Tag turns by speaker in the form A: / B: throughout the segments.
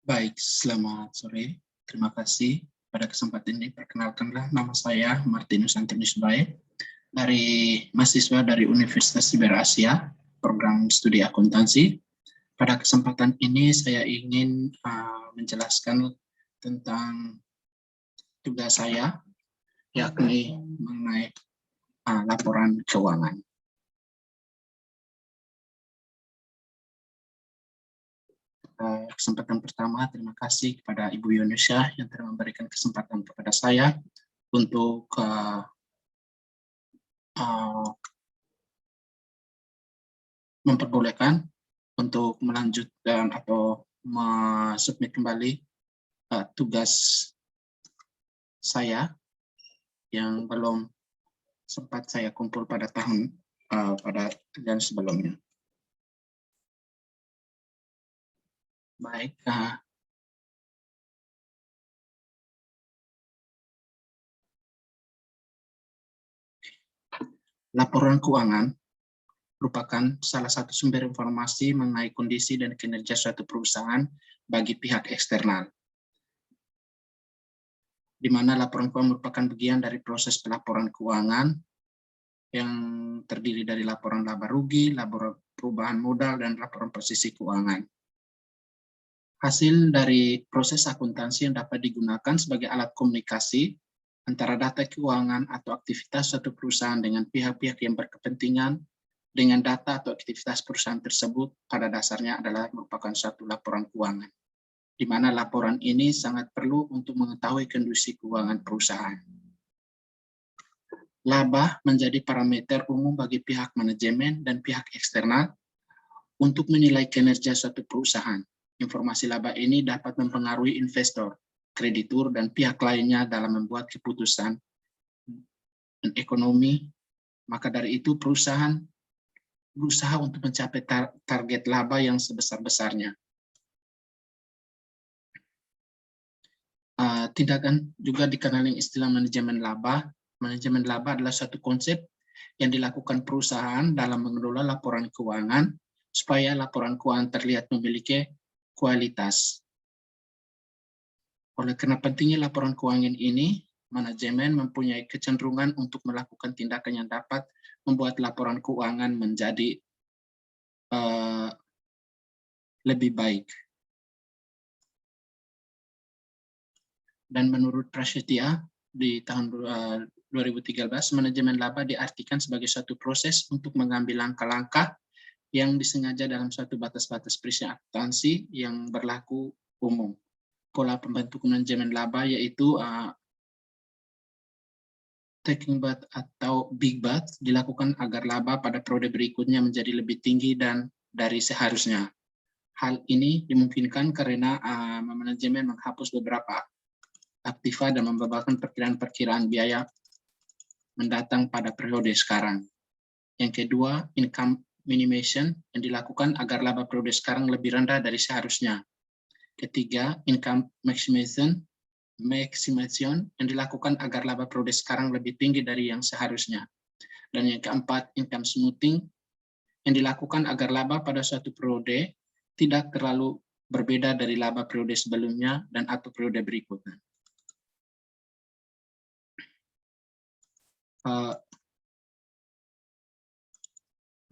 A: Baik, selamat sore. Terima kasih. Pada kesempatan ini, perkenalkanlah nama saya Martinus Antonius Bae, dari mahasiswa dari Universitas Siber Asia, program studi akuntansi. Pada kesempatan ini saya ingin menjelaskan tentang tugas saya, yakni mengenai laporan keuangan. Kesempatan pertama, terima kasih kepada Ibu Yunusya yang telah memberikan kesempatan kepada saya untuk memperbolehkan untuk melanjutkan atau submit kembali tugas saya yang belum sempat saya kumpul pada pada sebelumnya. Baik, laporan keuangan merupakan salah satu sumber informasi mengenai kondisi dan kinerja suatu perusahaan bagi pihak eksternal, di mana laporan keuangan merupakan bagian dari proses pelaporan keuangan yang terdiri dari laporan laba rugi, laporan perubahan modal, dan laporan posisi keuangan. Hasil dari proses akuntansi yang dapat digunakan sebagai alat komunikasi antara data keuangan atau aktivitas suatu perusahaan dengan pihak-pihak yang berkepentingan dengan data atau aktivitas perusahaan tersebut pada dasarnya adalah merupakan suatu laporan keuangan, di mana laporan ini sangat perlu untuk mengetahui kondisi keuangan perusahaan. Laba menjadi parameter umum bagi pihak manajemen dan pihak eksternal untuk menilai kinerja suatu perusahaan. Informasi laba ini dapat mempengaruhi investor, kreditur, dan pihak lainnya dalam membuat keputusan ekonomi. Maka dari itu perusahaan berusaha untuk mencapai target laba yang sebesar-besarnya. Tindakan juga dikenal istilah manajemen laba. Manajemen laba adalah suatu konsep yang dilakukan perusahaan dalam mengelola laporan keuangan supaya laporan keuangan terlihat memiliki kualitas. Oleh karena pentingnya laporan keuangan ini, manajemen mempunyai kecenderungan untuk melakukan tindakan yang dapat membuat laporan keuangan menjadi lebih baik. Dan menurut Prasetya, di tahun 2013, manajemen laba diartikan sebagai suatu proses untuk mengambil langkah-langkah yang disengaja dalam suatu batas-batas perizinan akuntansi yang berlaku umum. Pola pembentuk manajemen laba yaitu taking bath atau big bath dilakukan agar laba pada periode berikutnya menjadi lebih tinggi dan dari seharusnya. Hal ini dimungkinkan karena manajemen menghapus beberapa aktiva dan membeberkan perkiraan-perkiraan biaya mendatang pada periode sekarang. Yang kedua, income minimization yang dilakukan agar laba periode sekarang lebih rendah dari seharusnya. Ketiga, income maximization yang dilakukan agar laba periode sekarang lebih tinggi dari yang seharusnya. Dan yang keempat, income smoothing yang dilakukan agar laba pada suatu periode tidak terlalu berbeda dari laba periode sebelumnya dan atau periode berikutnya.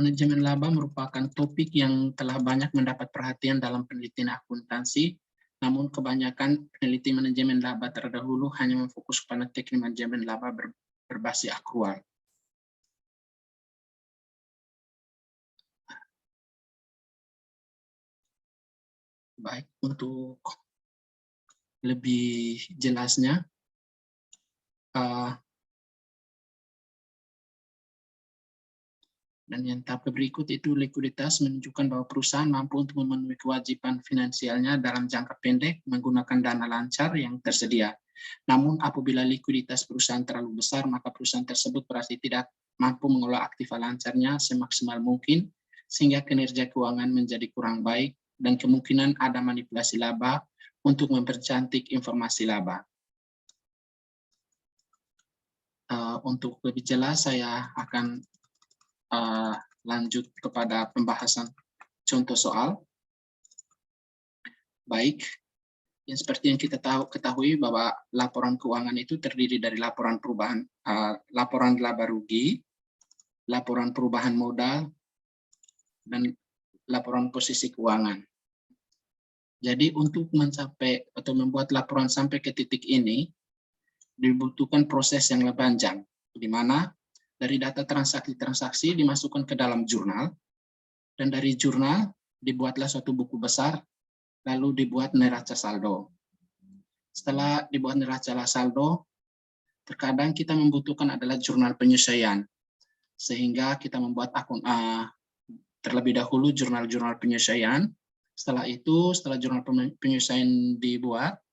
A: Manajemen laba merupakan topik yang telah banyak mendapat perhatian dalam penelitian akuntansi, namun kebanyakan peneliti manajemen laba terdahulu hanya memfokus pada teknik manajemen laba berbasis akrual. Baik, untuk lebih jelasnya, dan yang tahap berikut itu likuiditas menunjukkan bahwa perusahaan mampu untuk memenuhi kewajiban finansialnya dalam jangka pendek menggunakan dana lancar yang tersedia. Namun apabila likuiditas perusahaan terlalu besar, maka perusahaan tersebut berarti tidak mampu mengelola aktiva lancarnya semaksimal mungkin, sehingga kinerja keuangan menjadi kurang baik dan kemungkinan ada manipulasi laba untuk mempercantik informasi laba. Untuk lebih jelas, saya akan lanjut kepada pembahasan contoh soal. Baik, Yang seperti yang kita ketahui bahwa laporan keuangan itu terdiri dari laporan perubahan, laporan laba rugi, laporan perubahan modal, dan laporan posisi keuangan. Jadi untuk mencapai atau membuat laporan sampai ke titik ini, dibutuhkan proses yang lebih panjang, di mana dari data transaksi-transaksi dimasukkan ke dalam jurnal, dan dari jurnal dibuatlah suatu buku besar, lalu dibuat neraca saldo. Setelah dibuat neraca saldo, terkadang kita membutuhkan adalah jurnal penyesuaian, sehingga kita membuat akun terlebih dahulu jurnal-jurnal penyesuaian. Setelah itu, setelah jurnal penyesuaian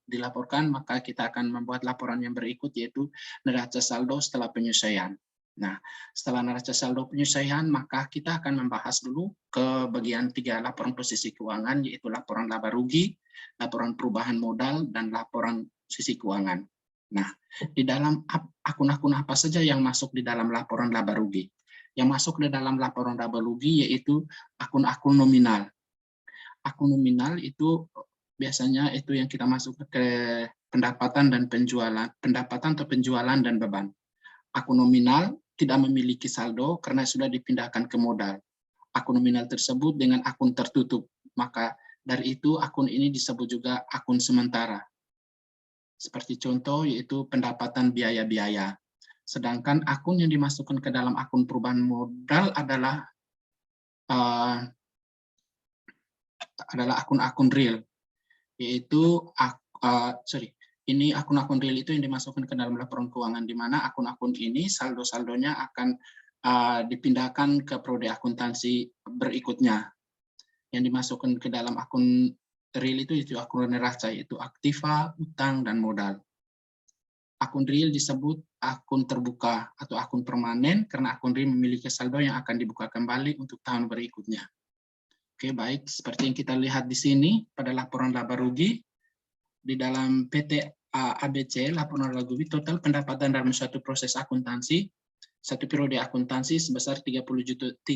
A: dilaporkan, maka kita akan membuat laporan yang berikut, yaitu neraca saldo setelah penyesuaian. Nah, setelah neraca saldo penyesuaian, maka kita akan membahas dulu ke bagian 3 laporan posisi keuangan, yaitu laporan laba rugi, laporan perubahan modal, dan laporan posisi keuangan. Nah, di dalam akun-akun apa saja yang masuk di dalam laporan laba rugi? Yang masuk di dalam laporan laba rugi yaitu akun-akun nominal. Akun nominal itu biasanya itu yang kita masuk ke pendapatan dan penjualan, pendapatan atau penjualan dan beban. Akun nominal tidak memiliki saldo karena sudah dipindahkan ke modal. Akun nominal tersebut dengan akun tertutup, maka dari itu akun ini disebut juga akun sementara. Seperti contoh yaitu pendapatan biaya-biaya. Sedangkan akun yang dimasukkan ke dalam akun perubahan modal adalah akun-akun real, yaitu ini akun-akun real itu yang dimasukkan ke dalam laporan keuangan, di mana akun-akun ini saldo-saldonya akan dipindahkan ke prodi akuntansi berikutnya. Yang dimasukkan ke dalam akun real itu akun neraca, yaitu aktiva, utang, dan modal. Akun real disebut akun terbuka atau akun permanen karena akun real memiliki saldo yang akan dibuka kembali untuk tahun berikutnya. Oke, baik. Seperti yang kita lihat di sini pada laporan laba rugi, di dalam PT ABC, laporan laba rugi, total pendapatan dalam suatu proses akuntansi, satu periode akuntansi sebesar 37.900.000.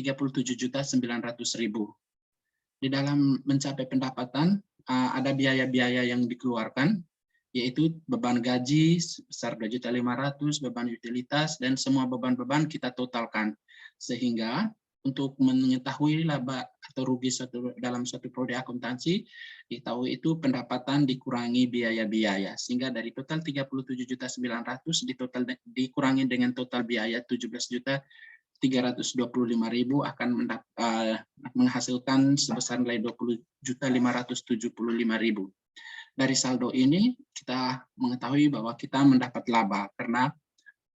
A: Di dalam mencapai pendapatan, ada biaya-biaya yang dikeluarkan, yaitu beban gaji sebesar 2.500.000, beban utilitas, dan semua beban-beban kita totalkan. Sehingga untuk mengetahui laba atau rugi dalam suatu prodi akuntansi, diketahui itu pendapatan dikurangi biaya-biaya. Sehingga dari total 37.900.000 dikurangi dengan total biaya 17.325.000 akan menghasilkan sebesar nilai 20.575.000. Dari saldo ini kita mengetahui bahwa kita mendapat laba.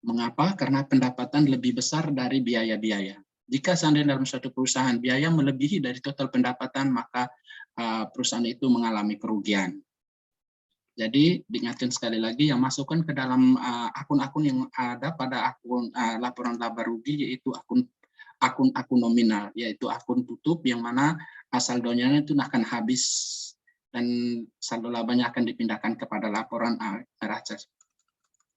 A: Mengapa? Karena pendapatan lebih besar dari biaya-biaya. Jika seandainya dalam suatu perusahaan biaya melebihi dari total pendapatan, maka perusahaan itu mengalami kerugian. Jadi diingatkan sekali lagi, yang masukkan ke dalam akun-akun yang ada pada akun laporan laba rugi yaitu akun nominal, yaitu akun tutup yang mana saldonya itu akan habis dan saldo labanya akan dipindahkan kepada laporan neraca.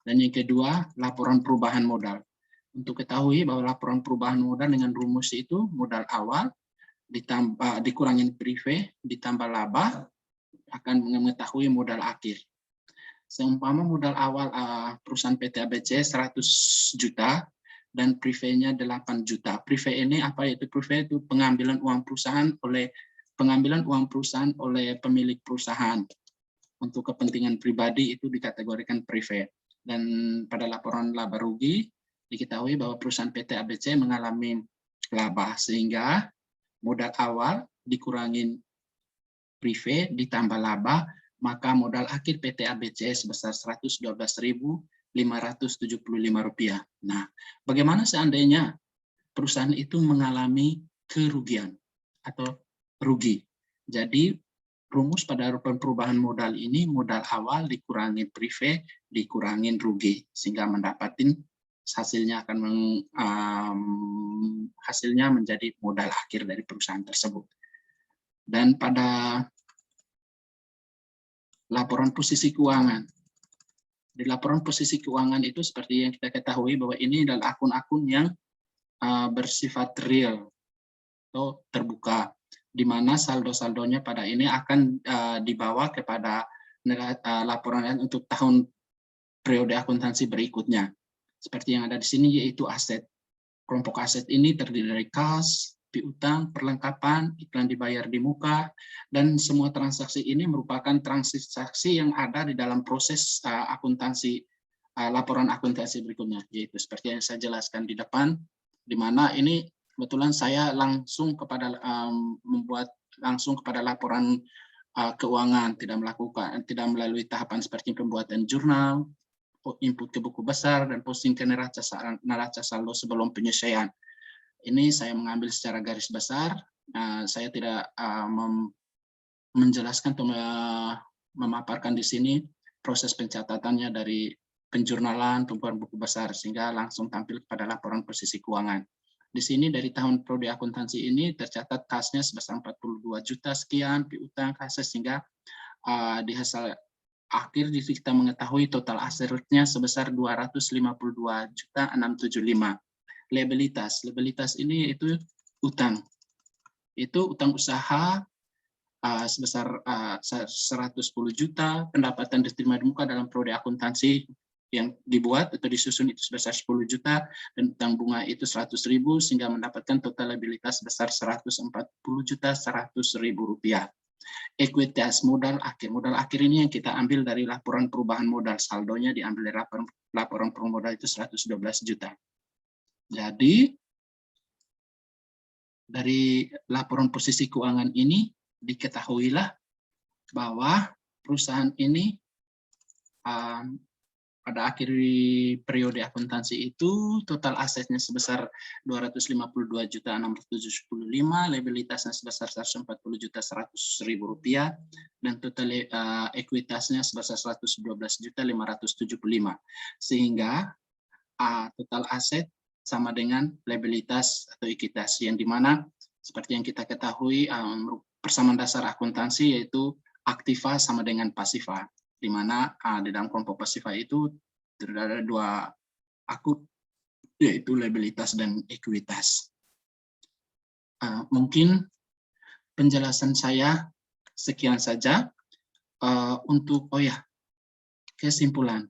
A: Dan yang kedua, laporan perubahan modal. Untuk ketahui bahwa laporan perubahan modal dengan rumus itu modal awal ditambah dikurangin prive ditambah laba akan mengetahui modal akhir. Seumpama modal awal perusahaan PT ABC 100 juta dan prive-nya 8 juta. Prive ini apa? Yaitu prive itu pengambilan uang perusahaan oleh pemilik perusahaan untuk kepentingan pribadi, itu dikategorikan prive. Dan pada laporan laba rugi diketahui bahwa perusahaan PT ABC mengalami laba, sehingga modal awal dikurangin prive ditambah laba, maka modal akhir PT ABC sebesar Rp112.575. Nah, bagaimana seandainya perusahaan itu mengalami kerugian atau rugi? Jadi rumus pada perubahan modal ini, modal awal dikurangin prive dikurangin rugi, sehingga mendapatkan hasilnya hasilnya menjadi modal akhir dari perusahaan tersebut. Dan pada laporan posisi keuangan, di laporan posisi keuangan itu seperti yang kita ketahui bahwa ini adalah akun-akun yang bersifat real atau terbuka, di mana saldo-saldonya pada ini akan dibawa kepada laporan untuk tahun periode akuntansi berikutnya. Seperti yang ada di sini, yaitu aset. Kelompok aset ini terdiri dari kas, piutang, perlengkapan, iklan dibayar di muka, dan semua transaksi ini merupakan transaksi yang ada di dalam proses akuntansi, laporan akuntansi berikutnya, yaitu seperti yang saya jelaskan di depan, di mana ini kebetulan saya langsung kepada membuat langsung kepada laporan keuangan, tidak melalui tahapan seperti pembuatan jurnal, input ke buku besar, dan posting ke neraca saldo sebelum penyesuaian. Ini saya mengambil secara garis besar. Saya tidak menjelaskan atau memaparkan di sini proses pencatatannya dari penjurnalan, pembuatan buku besar, sehingga langsung tampil pada laporan posisi keuangan. Di sini dari tahun periode akuntansi ini tercatat kasnya sebesar 42 juta sekian, piutang, kas, sehingga di hasil akhir kita mengetahui total asetnya sebesar 252.675. Liabilitas ini itu utang. Itu utang usaha sebesar 110 juta, pendapatan diterima di muka dalam periode akuntansi yang dibuat atau disusun itu sebesar 10 juta, dan utang bunga itu 100.000, sehingga mendapatkan total liabilitas sebesar 140.100.000 rupiah. Ekuitas modal akhir ini yang kita ambil dari laporan perubahan modal, saldonya diambil dari laporan permodal itu 112 juta. Jadi dari laporan posisi keuangan ini diketahuilah bahwa perusahaan ini pada akhir periode akuntansi itu total asetnya sebesar 252.675, liabilitasnya sebesar 140.100.000 rupiah, dan total ekuitasnya sebesar 112.575, sehingga total aset sama dengan liabilitas atau ekuitas, yang dimana seperti yang kita ketahui persamaan dasar akuntansi yaitu aktiva sama dengan pasiva, di mana di dalam kelompok pasiva itu terdapat dua akut, yaitu liabilitas dan ekuitas. Mungkin penjelasan saya sekian saja. Untuk kesimpulan,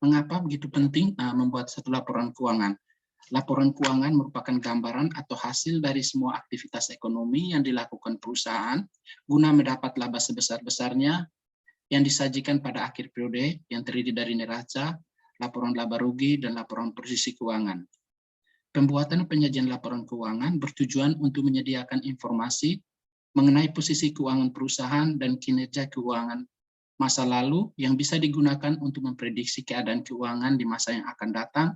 A: mengapa begitu penting membuat satu laporan keuangan? Laporan keuangan merupakan gambaran atau hasil dari semua aktivitas ekonomi yang dilakukan perusahaan guna mendapat laba sebesar-besarnya yang disajikan pada akhir periode, yang terdiri dari neraca, laporan laba rugi, dan laporan posisi keuangan. Pembuatan penyajian laporan keuangan bertujuan untuk menyediakan informasi mengenai posisi keuangan perusahaan dan kinerja keuangan masa lalu yang bisa digunakan untuk memprediksi keadaan keuangan di masa yang akan datang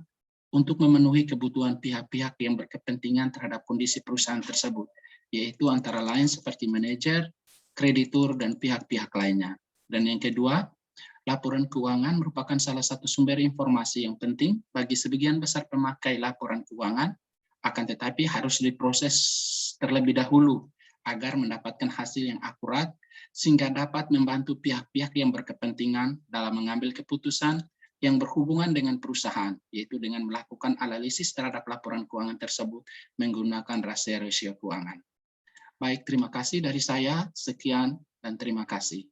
A: untuk memenuhi kebutuhan pihak-pihak yang berkepentingan terhadap kondisi perusahaan tersebut, yaitu antara lain seperti manajer, kreditur, dan pihak-pihak lainnya. Dan yang kedua, laporan keuangan merupakan salah satu sumber informasi yang penting bagi sebagian besar pemakai laporan keuangan, akan tetapi harus diproses terlebih dahulu agar mendapatkan hasil yang akurat, sehingga dapat membantu pihak-pihak yang berkepentingan dalam mengambil keputusan yang berhubungan dengan perusahaan, yaitu dengan melakukan analisis terhadap laporan keuangan tersebut menggunakan rasio keuangan. Baik, terima kasih dari saya. Sekian dan terima kasih.